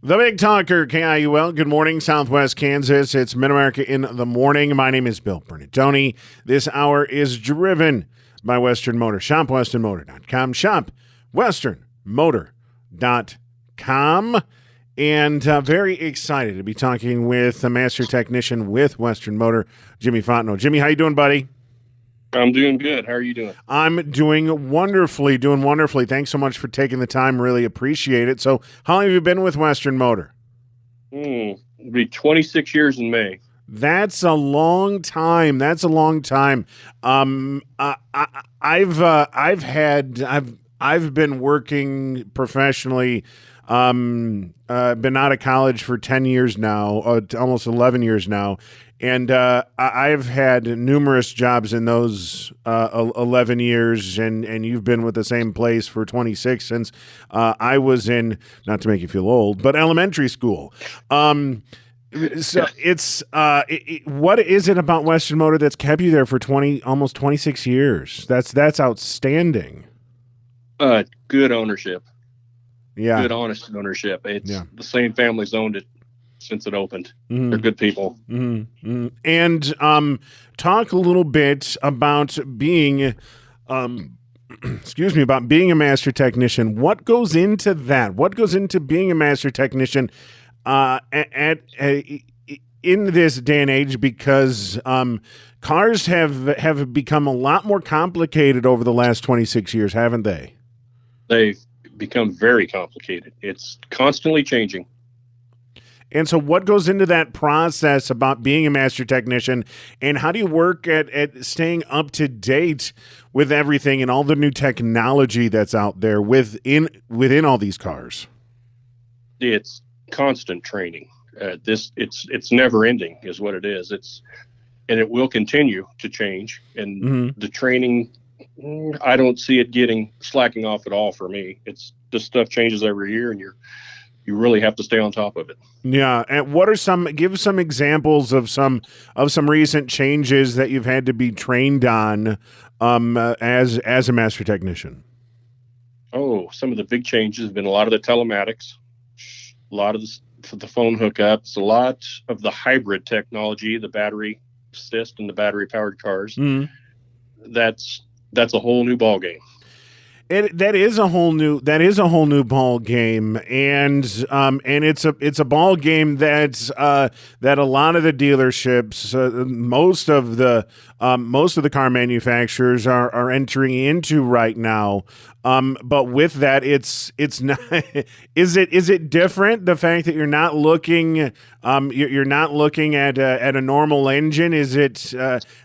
The Big Talker, KIUL. Good morning, Southwest Kansas. It's Mid-America in the Morning. My name is Bill Bernardoni. This hour is driven by Western Motor. Shop westernmotor.com. Shop westernmotor.com. And very excited to be talking with a master technician with Western Motor, Jimi Fontenot. Jimmy, how you doing, buddy? I'm doing good. How are you doing? I'm doing wonderfully. Thanks so much for taking the time. Really appreciate it. So how long have you been with Western Motor? It'll be 26 years in May. That's a long time. I've been working professionally. Been out of college for 10 years now, almost 11 years now. And I've had numerous jobs in those 11 years, and you've been with the same place for 26 since I was in, not to make you feel old, but elementary school. So it's what is it about Western Motor that's kept you there for almost 26 years? That's outstanding. Good ownership. Yeah. Good, honest ownership. It's The same family's owned it since it opened. Mm-hmm. They're good people. Mm-hmm. And talk a little bit about being, about being a master technician. What goes into that? What goes into being a master technician in this day and age? Because cars have become a lot more complicated over the last 26 years, haven't they? They've become very complicated. It's constantly changing. And so what goes into that process about being a master technician, and how do you work at staying up to date with everything and all the new technology that's out there within all these cars? It's constant training. It's never ending is what it is. And it will continue to change. And the training, I don't see it slacking off at all for me. This stuff changes every year, and you really have to stay on top of it. Yeah. And what are give some examples of some recent changes that you've had to be trained on as a master technician? Oh, some of the big changes have been a lot of the telematics, a lot of the phone hookups, a lot of the hybrid technology, the battery assist and the battery powered cars. That's a whole new ball game. That is a whole new ball game, and it's a ball game that a lot of the dealerships, most of the car manufacturers are entering into right now. But with that, it's not. Is it different? The fact that you're not looking at a normal engine. Is it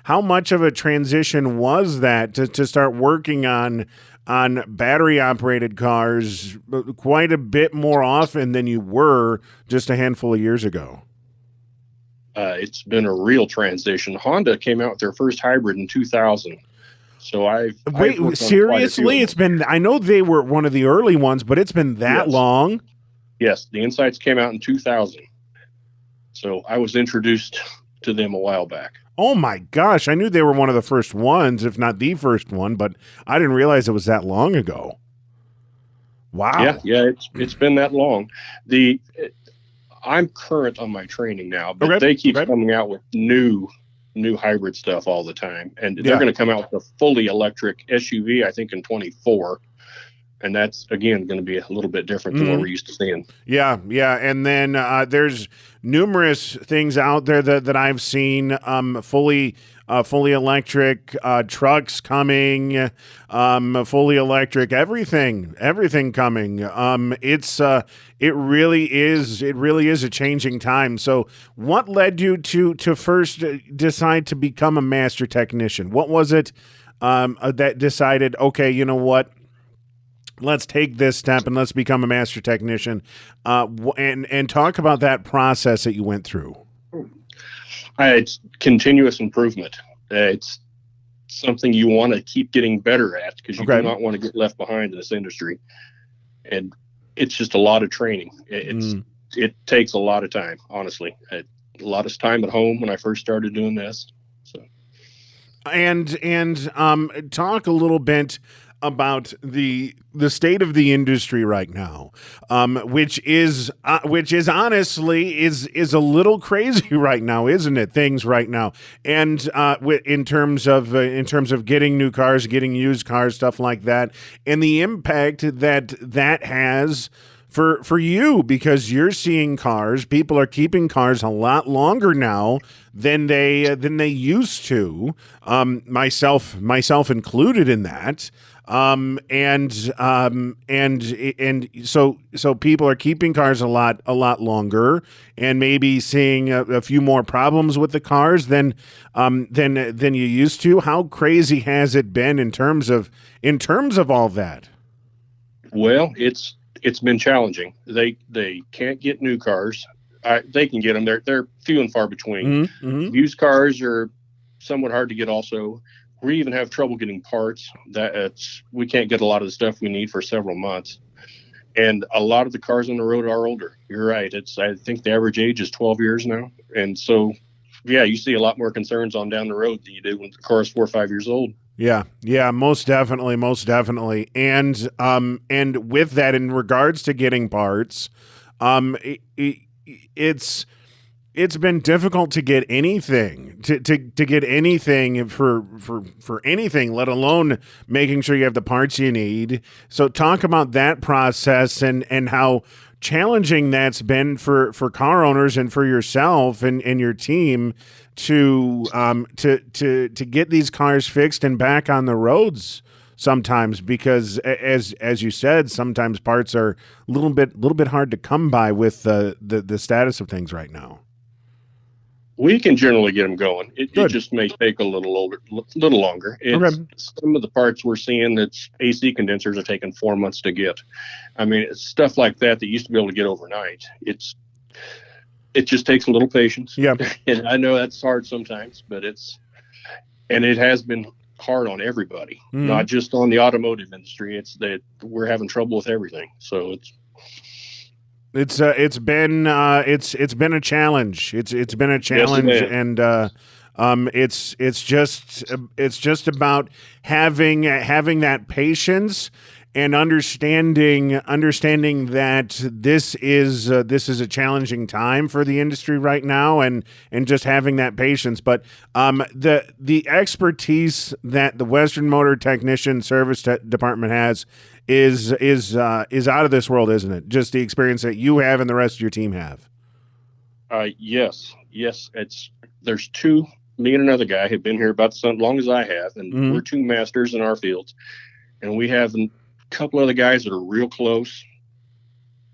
how much of a transition was that to start working on battery operated cars quite a bit more often than you were just a handful of years ago? It's been a real transition. Honda came out with their first hybrid in 2000. So Wait, seriously? It's been, I know they were one of the early ones, but it's been that long? Yes, the Insights came out in 2000. So I was introduced to them a while back. Oh my gosh, I knew they were one of the first ones, if not the first one, but I didn't realize it was that long ago. Wow. Yeah, it's been that long. I'm current on my training now, but they keep coming out with new hybrid stuff all the time, and they're going to come out with a fully electric SUV, I think, in 24. And that's, again, going to be a little bit different than what we're used to seeing. Yeah. And then there's numerous things out there that I've seen, fully electric trucks coming, fully electric, everything coming. It really is a changing time. So what led you to first decide to become a master technician? What was it that decided, okay, you know what? Let's take this step and let's become a master technician, and talk about that process that you went through. It's continuous improvement. It's something you want to keep getting better at, because you do not want to get left behind in this industry. And it's just a lot of training. It takes a lot of time, honestly. A lot of time at home when I first started doing this. So, and talk a little bit about the state of the industry right now, which is honestly is a little crazy right now, isn't it? Things right now, and in terms of getting new cars, getting used cars, stuff like that, and the impact that has for you, because you're seeing cars. People are keeping cars a lot longer now than they used to. Myself included in that. And so people are keeping cars a lot longer, and maybe seeing a few more problems with the cars than you used to. How crazy has it been in terms of all that? Well, it's been challenging. They can't get new cars. They can get them. They're few and far between. Mm-hmm. Used cars are somewhat hard to get. Also, we even have trouble getting parts. We can't get a lot of the stuff we need for several months. And a lot of the cars on the road are older. You're right. I think the average age is 12 years now. And so, yeah, you see a lot more concerns on down the road than you do when the car is 4 or 5 years old. Yeah, most definitely. And with that, in regards to getting parts, it's been difficult to get anything, to get anything for anything, let alone making sure you have the parts you need. So talk about that process and how challenging that's been for car owners and for yourself and your team to get these cars fixed and back on the roads sometimes, because as you said, sometimes parts are a little bit hard to come by with the status of things right now. We can generally get them going. It just may take a little longer. Okay. Some of the parts we're seeing, that's AC condensers are taking 4 months to get. I mean, it's stuff like that used to be able to get overnight. It just takes a little patience. Yeah. And I know that's hard sometimes, but it has been hard on everybody, not just on the automotive industry. It's that we're having trouble with everything. So it's been a challenge. It's been a challenge, yes, and it's just about having that patience and understanding that this is a challenging time for the industry right now, and just having that patience. But the expertise that the Western Motor Technician Service Department has is out of this world, isn't it? Just the experience that you have and the rest of your team have. Yes. There's two. Me and another guy have been here about as long as I have, and we're two masters in our fields. And we have a couple other guys that are real close,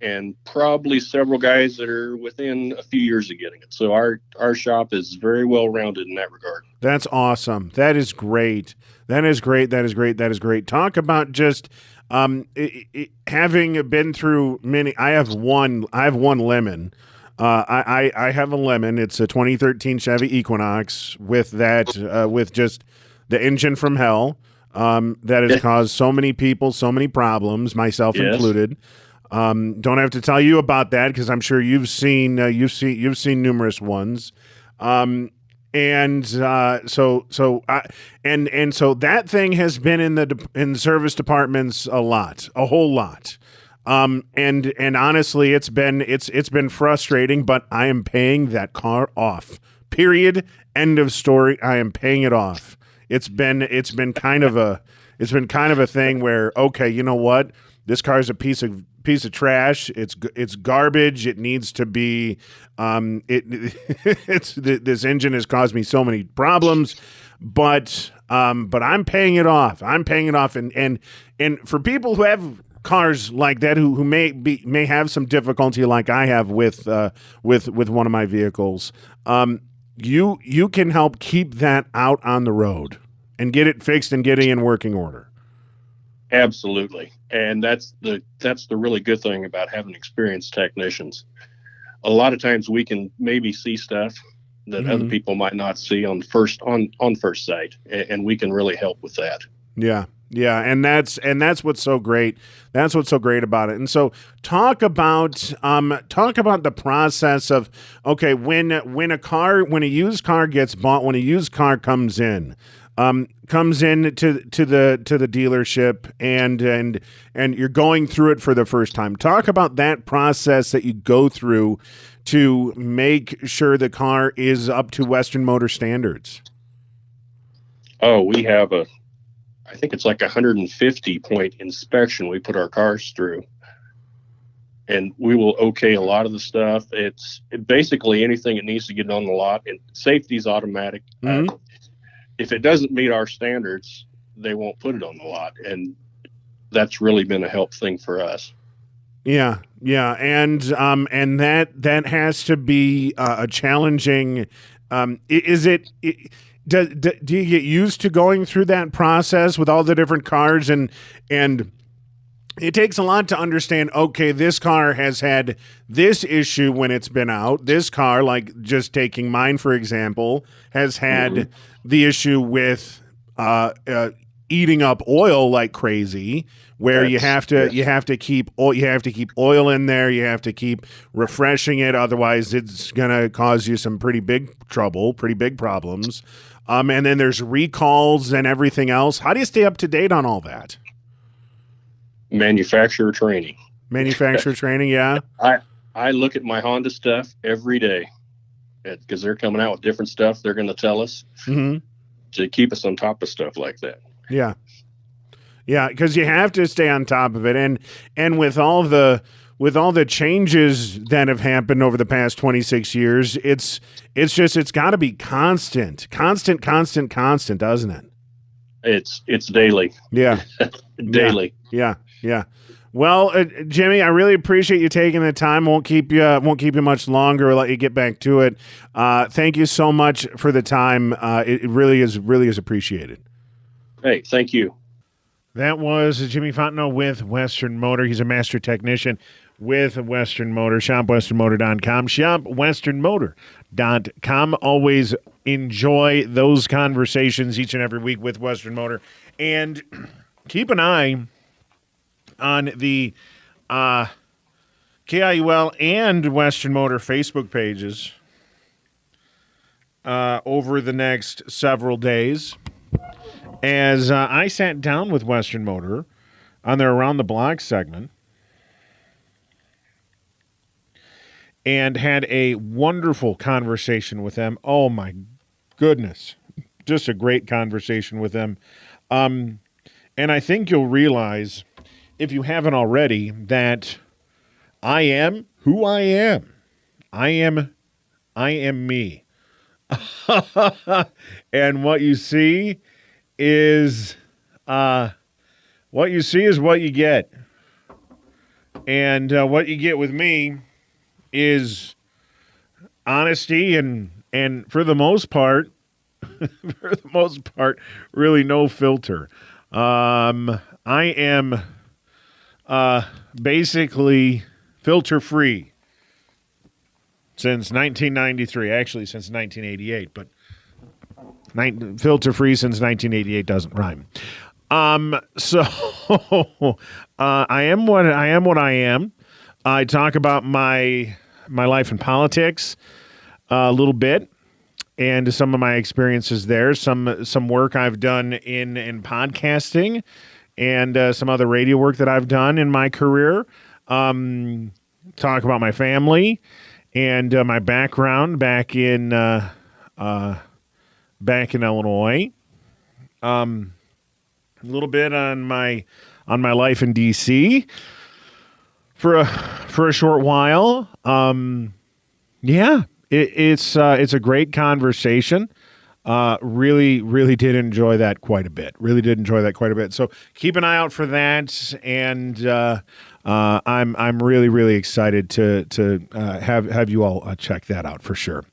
and probably several guys that are within a few years of getting it. So our shop is very well rounded in that regard. That's awesome. That is great. That is great. Talk about just having been through many. I have one lemon. I have a lemon. It's a 2013 Chevy Equinox with just the engine from hell. That has caused so many people so many problems, myself included. Don't have to tell you about that, because I'm sure you've seen numerous ones. So that thing has been in the service departments a whole lot. And honestly, it's been frustrating, but I am paying that car off. Period. End of story. I am paying it off. It's been kind of a thing where, okay, you know what? This car is a piece of trash. It's garbage. It needs to be. This engine has caused me so many problems, but I'm paying it off. And for people who have cars like that, who may have some difficulty like I have with one of my vehicles, you can help keep that out on the road and get it fixed and get it in working order. Absolutely. And that's the really good thing about having experienced technicians. A lot of times we can maybe see stuff that other people might not see on first sight, and we can really help with that. Yeah, and that's what's so great. That's what's so great about it. And so talk about the process of, okay, when a used car gets bought, when a used car comes in, comes in to the dealership and you're going through it for the first time. Talk about that process that you go through to make sure the car is up to Western Motor standards. Oh, we have I think it's like 150 point inspection we put our cars through. And we will okay a lot of the stuff. It's basically anything that needs to get on the lot, and safety's automatic. Mm-hmm. If it doesn't meet our standards, they won't put it on the lot. And that's really been a help thing for us. Yeah. And that has to be a challenging, is it, do you get used to going through that process with all the different cars and it takes a lot to understand, okay, this car has had this issue when it's been out. This car, like just taking mine, for example, has had the issue with eating up oil like crazy, where you have to keep oil in there. You have to keep refreshing it. Otherwise, it's going to cause you some pretty big trouble, pretty big problems. And then there's recalls and everything else. How do you stay up to date on all that? Manufacturer training, yeah. I look at my Honda stuff every day because they're coming out with different stuff they're going to tell us to keep us on top of stuff like that. Yeah, because you have to stay on top of it, and with all the changes that have happened over the past 26 years, it's got to be constant, doesn't it? It's daily. Yeah. Daily. Yeah. Well, Jimmy, I really appreciate you taking the time. Won't keep you much longer. We'll let you get back to it. Thank you so much for the time. It really is appreciated. Hey, thank you. That was Jimi Fontenot with Western Motor. He's a master technician with Western Motor. Shop westernmotor.com. Shop westernmotor.com. Always enjoy those conversations each and every week with Western Motor. And keep an eye on the KIUL and Western Motor Facebook pages over the next several days. As I sat down with Western Motor on their Around the Block segment and had a wonderful conversation with them. Oh, my goodness. Just a great conversation with them. And I think you'll realize, if you haven't already, that I am who I am. I am me. And what you see is what you get. And what you get with me is honesty and for the most part, really no filter. I am basically filter free since 1993. Actually, since 1988, but filter free since 1988 doesn't rhyme. So I am what I am. I talk about my life in politics a little bit, and some of my experiences there. Some work I've done in podcasting, and some other radio work that I've done in my career. Talk about my family and my background back in Illinois. A little bit on my life in DC for a short while. It's a great conversation. Really did enjoy that quite a bit. So keep an eye out for that, and I'm really excited to have you all check that out for sure.